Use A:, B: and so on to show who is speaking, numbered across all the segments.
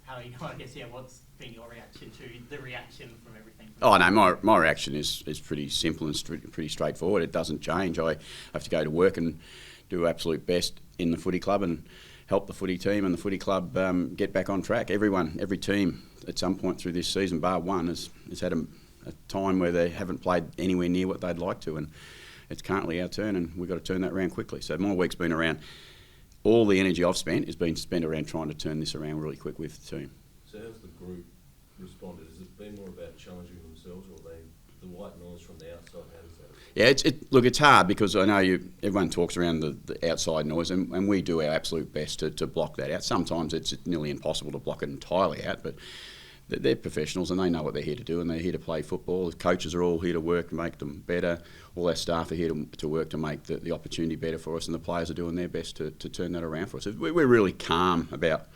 A: how you I guess what's been your reaction to the reaction from everything?
B: Oh no, my reaction is pretty simple and pretty straightforward. It doesn't change. I have to go to work and do absolute best in the footy club and help the footy team and the footy club get back on track. Every team at some point through this season, bar one, has had a time where they haven't played anywhere near what they'd like to, and it's currently our turn, and we've got to turn that around quickly. So my week's been around. All the energy I've spent has been spent around trying to turn this around really quick with the team.
C: So how's the group responded? Has it been more about challenging themselves, or the white noise from the outside? How does that?
B: Yeah, look, it's hard because I know everyone talks around the outside noise, and we do our absolute best to block that out. Sometimes it's nearly impossible to block it entirely out, but they're professionals and they know what they're here to do, and they're here to play football. The coaches are all here to work to make them better. All our staff are here to work to make the opportunity better for us, and the players are doing their best to turn that around for us. We're really calm about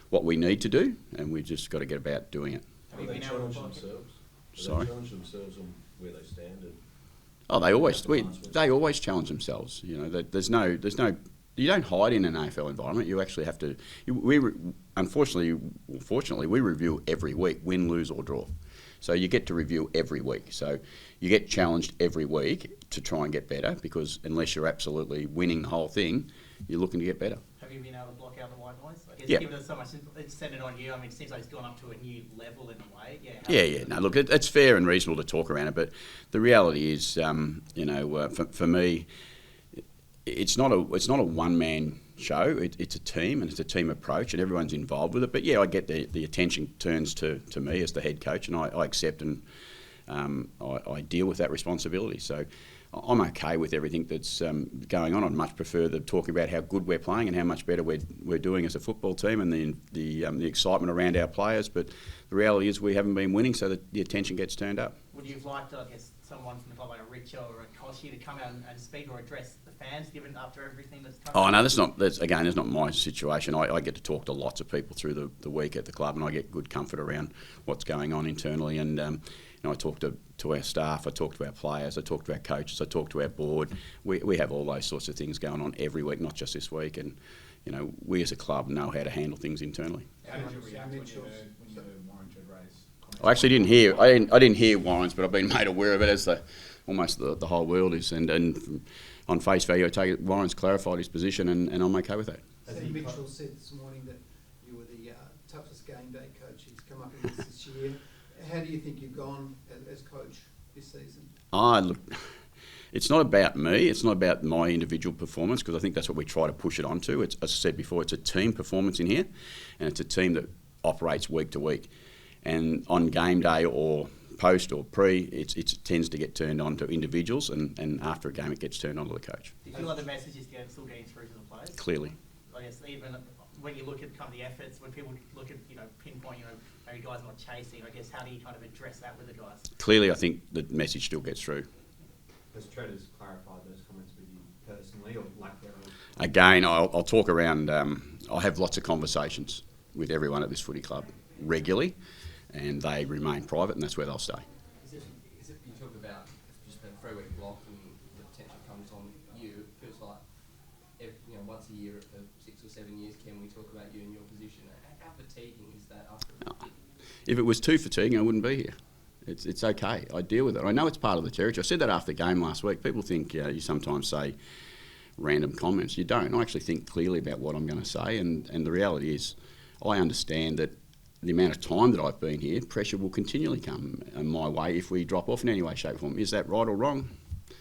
B: what we need to do, and we've just got to get about doing it.
C: Have they challenged themselves?
B: Sorry?
C: They challenge themselves on where they stand?
B: They always challenge themselves. You know, there's no. You don't hide in an AFL environment. You actually have to. Fortunately, we review every week, win, lose or draw. So you get to review every week. So you get challenged every week to try and get better, because unless you're absolutely winning the whole thing, you're looking to get better.
A: Have you been able to block out the white noise? I guess
B: Yeah.
A: given it so much, it's centred on you. I mean, it seems like it's gone up to a new level in a way.
B: Yeah. No, look, it's fair and reasonable to talk around it, but the reality is, for me, it's not a one-man show. It's a team, and it's a team approach, and everyone's involved with it. But yeah, I get the attention turns to me as the head coach, and I accept and I deal with that responsibility. So I'm okay with everything that's going on. I'd much prefer the talk about how good we're playing and how much better we're doing as a football team, and the excitement around our players. But the reality is we haven't been winning, so that the attention gets turned up.
A: Would you have liked, I guess, someone from the club like a Richo or a Koshy to come out and speak or address the fans, given after everything that's come?
B: Oh no, that's not my situation. I get to talk to lots of people through the week at the club, and I get good comfort around what's going on internally. And I talk to our staff, I talk to our players, I talk to our coaches, I talk to our board. We have all those sorts of things going on every week, not just this week. And we as a club know how to handle things internally.
D: How did you react when you heard Warren raise comments?
B: I actually didn't hear. I didn't hear Warren's, but I've been made aware of it, as almost the whole world is. And on face value, I take it Warren's clarified his position, and I'm okay with that.
E: Steve Mitchell said this morning that you were the toughest game day coach he's come up against this year. How do you think you've gone as coach this season?
B: Look, it's not about me. It's not about my individual performance, because I think that's what we try to push it onto. As I said before, it's a team performance in here, and it's a team that operates week to week. And on game day or post or pre, it tends to get turned on to individuals, and after a game it gets turned on to the coach.
A: Do you feel like the message is still getting through to the players?
B: Clearly.
A: I guess even when you look at kind of the efforts, when people look at pinpoint, maybe guys not chasing, I guess how do you kind of address that with the guys?
B: Clearly, I think the message still gets through.
D: Has Treaders clarified those comments with you personally, or like
B: Again, I'll talk around. I'll have lots of conversations with everyone at this footy club regularly, and they remain private, and that's where they'll stay.
F: Is it you talk about just a 3-week block and the attention comes on you? It feels like once a year for 6 or 7 years, can we talk about you and your position? How fatiguing is that after?
B: If it was too fatiguing, I wouldn't be here. It's okay. I deal with it. I know it's part of the territory. I said that after the game last week. People think you sometimes say random comments. You don't. I actually think clearly about what I'm going to say, and the reality is I understand that the amount of time that I've been here, pressure will continually come my way if we drop off in any way, shape or form. Is that right or wrong?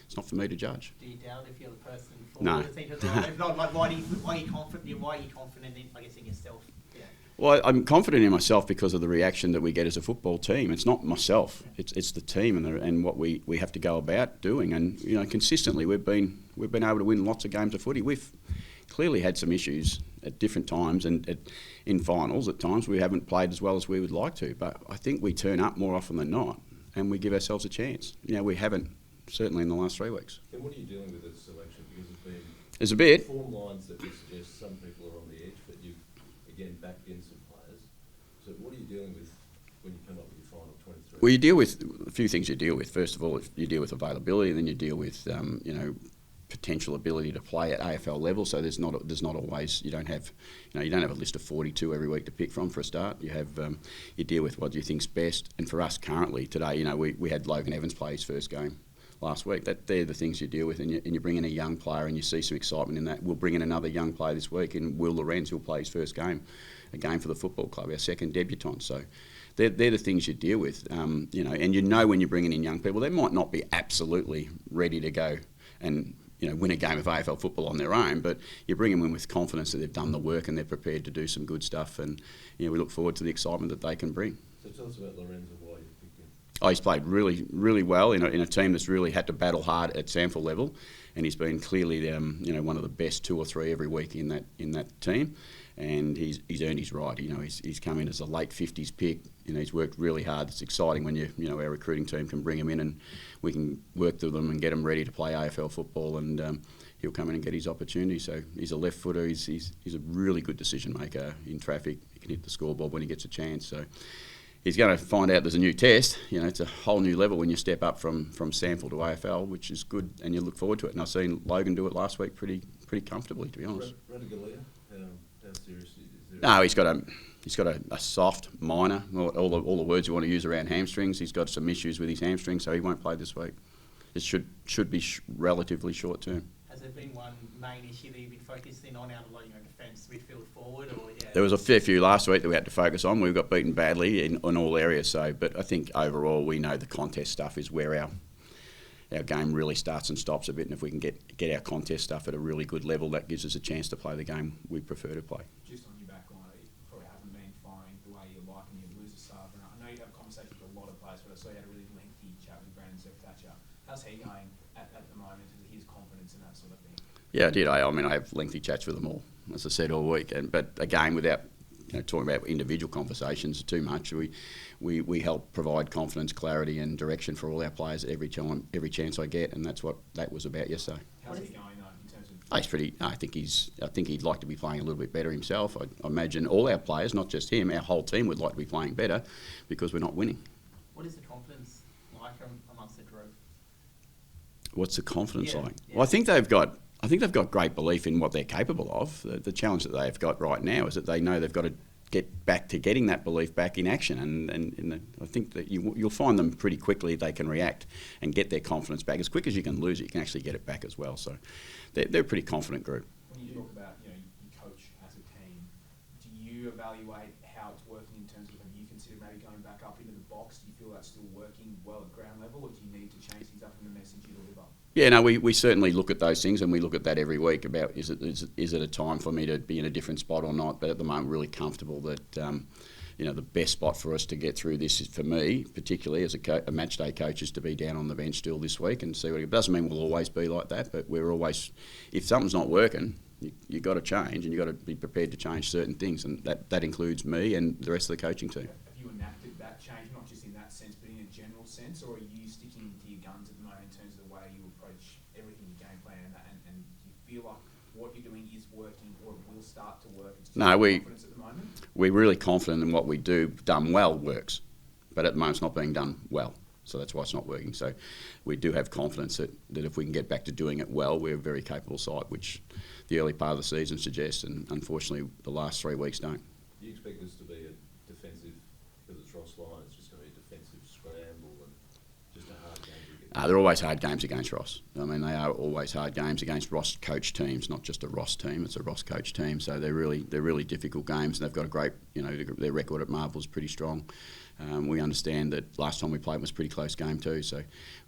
B: It's not for me to judge.
A: Do you doubt if you're the person for
B: No.
A: the team? If not, like, why are you confident? Why are you confident in yourself? Yeah.
B: Well, I'm confident in myself because of the reaction that we get as a football team. It's not myself; it's the team and what we have to go about doing. And consistently we've been able to win lots of games of footy. We've clearly had some issues at different times, and in finals at times we haven't played as well as we would like to. But I think we turn up more often than not, and we give ourselves a chance. We haven't, certainly in the last 3 weeks.
C: And what are you dealing with as selection? Because
B: there's a bit.
C: Form lines that would suggest some people are on the edge, but you've again backed in some players. So what are you dealing with when you come up with your final 23?
B: Well, you deal with a few things. You deal with, first of all, you deal with availability, and then you deal with potential ability to play at AFL level. So there's not always, you don't have a list of 42 every week to pick from for a start. You have you deal with what you think's best. And for us currently today, we had Logan Evans play his first game last week. They're the things you deal with, and you bring in a young player and you see some excitement in that. We'll bring in another young player this week, and Will Lorenz, who'll play his first game, a game for the football club, our second debutant. So they're the things you deal with, and when you're bringing in young people, they might not be absolutely ready to go and win a game of AFL football on their own, but you bring them in with confidence that they've done the work and they're prepared to do some good stuff, and we look forward to the excitement that they can bring.
C: So tell us about Lorenzo, why you picked him.
B: Oh, he's played really, really well in a team that's really had to battle hard at SANFL level, and he's been clearly one of the best 2 or 3 every week in that team, and he's earned his right. He's come in as a late 50s pick. He's worked really hard. It's exciting when our recruiting team can bring him in and we can work through them and get him ready to play AFL football, and he'll come in and get his opportunity. So he's a left footer. He's a really good decision maker in traffic. He can hit the scoreboard when he gets a chance. So he's going to find out there's a new test. It's a whole new level when you step up from SANFL to AFL, which is good, and you look forward to it. And I've seen Logan do it last week pretty comfortably, to be honest.
C: Radigalia, how serious is there?
B: No, he's got a soft minor. All the words you want to use around hamstrings. He's got some issues with his hamstrings, so he won't play this week. It should be relatively short term.
A: Has there been one main issue that you've been focusing on out of defence, midfield, forward, or
B: There was a fair few last week that we had to focus on. We got beaten badly in all areas. So, but I think overall we know the contest stuff is where our game really starts and stops a bit. And if we can get our contest stuff at a really good level, that gives us a chance to play the game we prefer to play.
G: Just on your back line, it probably hasn't been firing the way you like, and you lose a sub. And I know you have conversations with a lot of players, but I saw you had a really lengthy chat with Brandon Thatcher. How's he going at the moment? His confidence and that sort of thing. Yeah, I did.
B: I have lengthy chats with them all, as I said, all week. But again, without talking about individual conversations too much, we help provide confidence, clarity, and direction for all our players every chance I get, and that's what that was about yesterday.
G: How's he going in terms of?
B: He's pretty. I think he'd like to be playing a little bit better himself. I imagine all our players, not just him, our whole team would like to be playing better because we're not winning.
A: What is the confidence like amongst the group?
B: What's the confidence like?
A: Yeah.
B: Well, I think they've got great belief in what they're capable of. The challenge that they've got right now is that they know they've got to get back to getting that belief back in action, and I think that you'll find them pretty quickly. They can react and get their confidence back as quick as you can lose it. You can actually get it back as well. So they're a pretty confident group.
G: When you talk about you coach as a team, do you evaluate how it's working in terms of, have you considered maybe going back up into the box? Do you feel that's still working well at ground level, or do you need to change things up in the message you deliver?
B: Yeah, no, we certainly look at those things, and we look at that every week about is it a time for me to be in a different spot or not. But at the moment, really comfortable that the best spot for us to get through this is, for me, particularly as a match day coach, is to be down on the bench still this week and see what it doesn't mean we'll always be like that, but we're always, if something's not working, you got to change, and you got to be prepared to change certain things, and that includes me and the rest of the coaching team.
G: Have you enacted that change, not just in that sense, but in a general sense, or are you sticking to your guns at the moment in terms of the way you approach everything, your game plan, and you feel like what you're doing is working, or it will start to work? It's just confidence at the moment? We're
B: really confident in what we do. Done well works, but at the moment it's not being done well, so that's why it's not working. So we do have confidence that if we can get back to doing it well, we're a very capable side, which the early part of the season suggests, and unfortunately the last 3 weeks don't.
C: Do you expect this to be a defensive, because it's Ross Lyon, it's just going to be a defensive scramble and just a hard game to get?
B: They're always hard games against Ross. I mean, they are always hard games against Ross coach teams, not just a Ross team. It's a Ross coach team, so they're really difficult games. And they've got a great, their record at Marvel is pretty strong. We understand that last time we played was a pretty close game too, so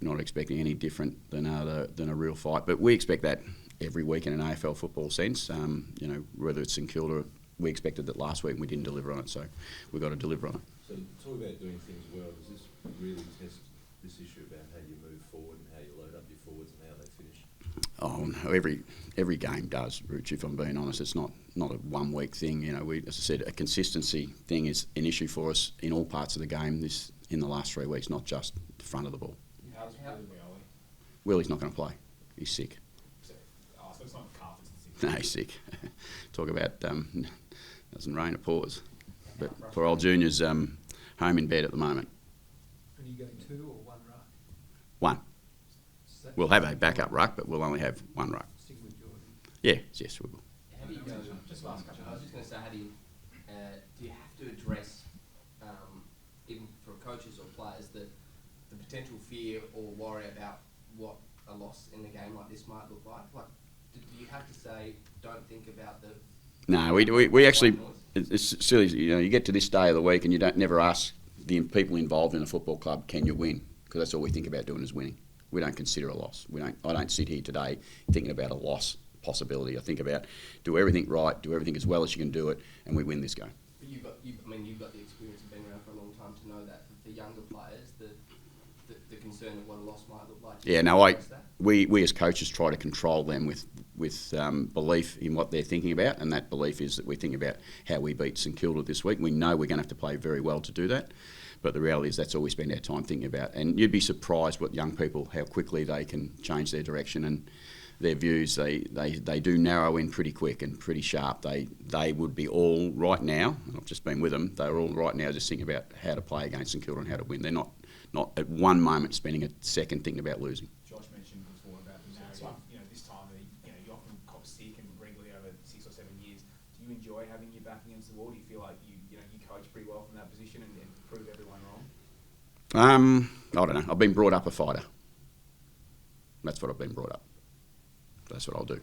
B: we're not expecting any different than a real fight. But we expect that every week in an AFL football sense. Whether it's St Kilda, we expected that last week and we didn't deliver on it, so we've got to deliver on it.
C: So talk about doing things well. Does this really test this issue about how you move forward and how you load up your forwards and how they finish?
B: Oh no, every game does, Rich, if I'm being honest. It's not a 1 week thing. As I said, a consistency thing is an issue for us in all parts of the game in the last 3 weeks, not just the front of the ball.
G: How's Willie?
B: Willie's not going to play. He's sick.
G: So it's not calf, it's the sick.
B: No, he's sick. Talk about doesn't rain, it pours. But poor old Junior's home in bed at the moment.
E: And are you going 2 or 1 ruck?
B: 1. We'll have a backup ruck, but we'll only have one ruck.
E: Stick with Jordan.
B: Yeah, yes, we will.
F: How do you go?
G: Just last question.
F: I was just going to say, how do you have to address, even for coaches or players, the potential fear or worry about what a loss in a game like this might look like? Like, do you have to say, don't think about the...
B: No, we actually, it's silly, you know, you get to this day of the week and you don't never ask the people involved in a football club, can you win? Because that's all we think about doing is winning. We don't consider a loss. I don't sit here today thinking about a loss possibility. I think about do everything right, do everything as well as you can do it, and we win this game.
F: But you've got the experience of being around for a long time to know that for younger players, the concern of what a loss might look like.
B: Yeah, no, we as coaches try to control them with belief in what they're thinking about, and that belief is that we think about how we beat St Kilda this week. We know we're going to have to play very well to do that, but the reality is that's all we spend our time thinking about. And you'd be surprised what young people, how quickly they can change their direction and their views. They do narrow in pretty quick and pretty sharp. They would be all right now, and I've just been with them, they're all right now just thinking about how to play against St Kilda and how to win. They're not at one moment spending a second thinking about losing.
G: Josh mentioned before about the narrative, you know, this time of the, you know, you often cop sick and regularly over 6 or 7 years. Do you enjoy having your back against the wall? Do you feel like you coach pretty well from that position and prove everyone wrong?
B: I don't know. I've been brought up a fighter. That's what I've been brought up. That's what I'll do.